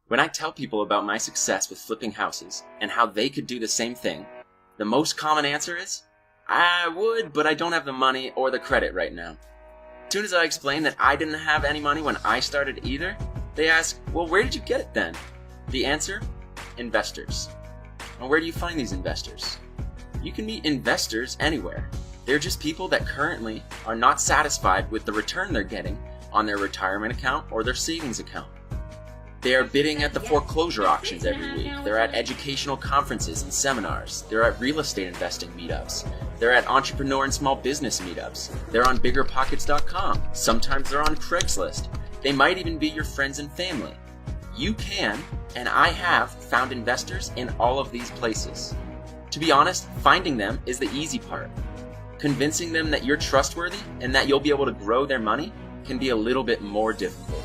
When I tell people about my success with flipping houses and how they could do the same thing, the most common answer is, I would, but I don't have the money or the credit right now. As soon as I explain that I didn't have any money when I started either, they ask, well, where did you get it then? The answer? Investors. And where do you find these investors? You can meet investors anywhere. They're just people that currently are not satisfied with the return they're getting on their retirement account or their savings account. They are bidding at the foreclosure auctions every week. They're at educational conferences and seminars. They're at real estate investing meetups. They're at entrepreneur and small business meetups. They're on biggerpockets.com. Sometimes they're on Craigslist. They might even be your friends and family. You can, and I have, found investors in all of these places. To be honest, finding them is the easy part. Convincing them that you're trustworthy and that you'll be able to grow their money can be a little bit more difficult.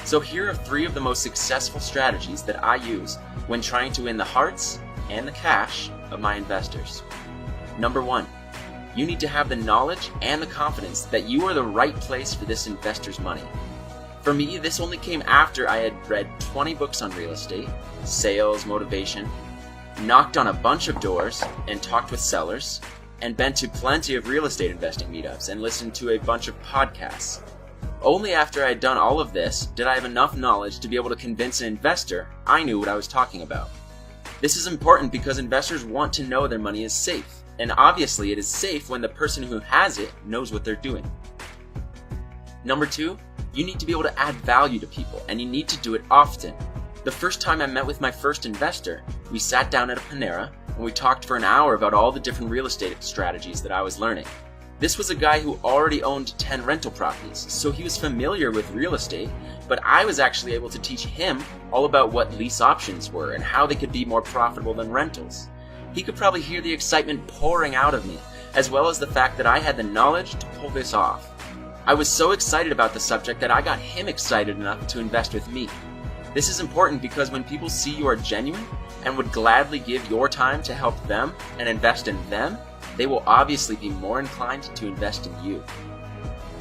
So here are 3 of the most successful strategies that I use when trying to win the hearts and the cash of my investors. Number 1, you need to have the knowledge and the confidence that you are the right place for this investor's money. For me, this only came after I had read 20 books on real estate, sales, motivation, knocked on a bunch of doors and talked with sellers, and been to plenty of real estate investing meetups and listened to a bunch of podcasts. Only after I had done all of this did I have enough knowledge to be able to convince an investor I knew what I was talking about. This is important because investors want to know their money is safe, and obviously it is safe when the person who has it knows what they're doing. Number 2, you need to be able to add value to people, and you need to do it often. The first time I met with my first investor, we sat down at a Panera and we talked for an hour about all the different real estate strategies that I was learning. This was a guy who already owned 10 rental properties, so he was familiar with real estate, but I was actually able to teach him all about what lease options were and how they could be more profitable than rentals. He could probably hear the excitement pouring out of me, as well as the fact that I had the knowledge to pull this off. I was so excited about the subject that I got him excited enough to invest with me. This is important because when people see you are genuine and would gladly give your time to help them and invest in them, they will obviously be more inclined to invest in you.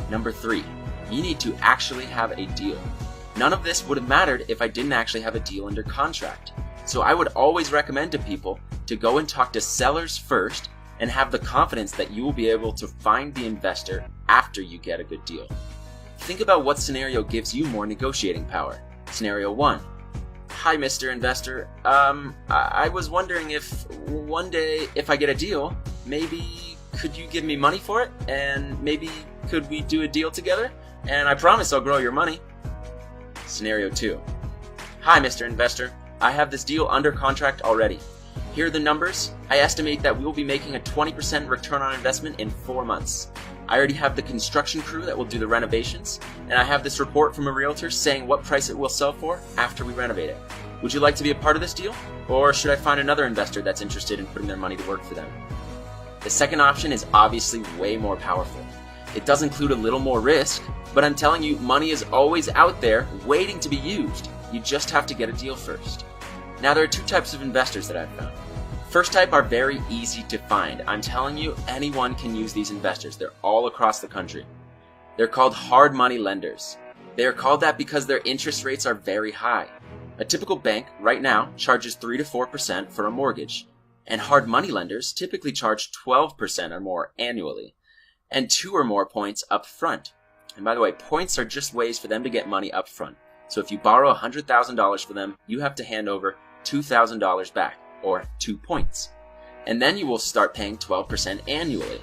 Number 3, you need to actually have a deal. None of this would have mattered if I didn't actually have a deal under contract. So I would always recommend to people to go and talk to sellers first and have the confidence that you will be able to find the investor after you get a good deal. Think about what scenario gives you more negotiating power. Scenario 1. Hi, Mr. Investor. I was wondering if one day, if I get a deal, maybe could you give me money for it? And maybe could we do a deal together? And I promise I'll grow your money. Scenario 2. Hi, Mr. Investor. I have this deal under contract already. Here are the numbers. I estimate that we will be making a 20% return on investment in 4 months. I already have the construction crew that will do the renovations, and I have this report from a realtor saying what price it will sell for after we renovate it. Would you like to be a part of this deal? Or should I find another investor that's interested in putting their money to work for them? The second option is obviously way more powerful. It does include a little more risk, but I'm telling you, money is always out there waiting to be used. You just have to get a deal first. Now, there are 2 types of investors that I've found. First type are very easy to find. I'm telling you, anyone can use these investors. They're all across the country. They're called hard money lenders. They are called that because their interest rates are very high. A typical bank right now charges 3 to 4% for a mortgage, and hard money lenders typically charge 12% or more annually, and 2 or more points up front. And by the way, points are just ways for them to get money up front. So if you borrow $100,000 for them, you have to hand over $2,000 back, or 2 points. And then you will start paying 12% annually,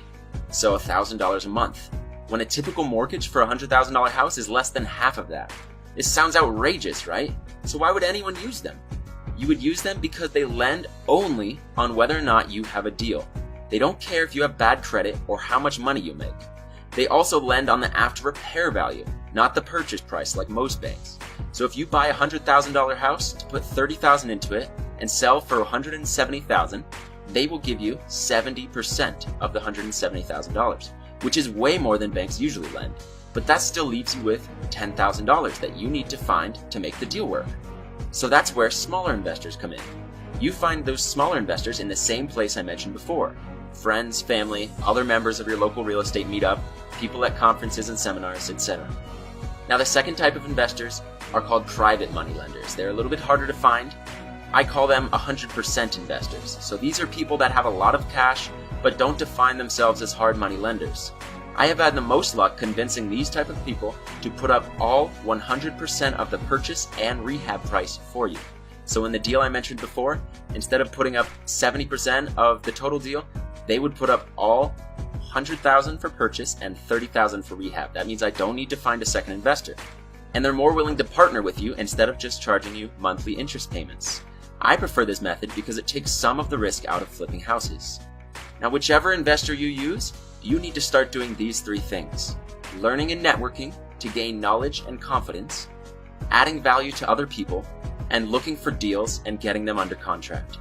so $1,000 a month, when a typical mortgage for a $100,000 house is less than half of that. This sounds outrageous, right? So why would anyone use them? You would use them because they lend only on whether or not you have a deal. They don't care if you have bad credit or how much money you make. They also lend on the after repair value, not the purchase price like most banks. So if you buy a $100,000 house to put $30,000 into it and sell for $170,000, they will give you 70% of the $170,000, which is way more than banks usually lend. But that still leaves you with $10,000 that you need to find to make the deal work. So that's where smaller investors come in. You find those smaller investors in the same place I mentioned before. Friends, family, other members of your local real estate meetup, people at conferences and seminars, etc. Now, the second type of investors are called private money lenders. They're a little bit harder to find. I call them 100% investors. So these are people that have a lot of cash but don't define themselves as hard money lenders. I have had the most luck convincing these type of people to put up all 100% of the purchase and rehab price for you. So in the deal I mentioned before, instead of putting up 70% of the total deal, they would put up all $100,000 for purchase and $30,000 for rehab. That means I don't need to find a second investor. And they're more willing to partner with you instead of just charging you monthly interest payments. I prefer this method because it takes some of the risk out of flipping houses. Now, whichever investor you use, you need to start doing these 3 things: learning and networking to gain knowledge and confidence, adding value to other people, and looking for deals and getting them under contract.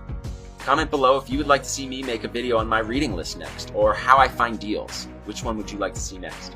Comment below if you would like to see me make a video on my reading list next, or how I find deals. Which one would you like to see next?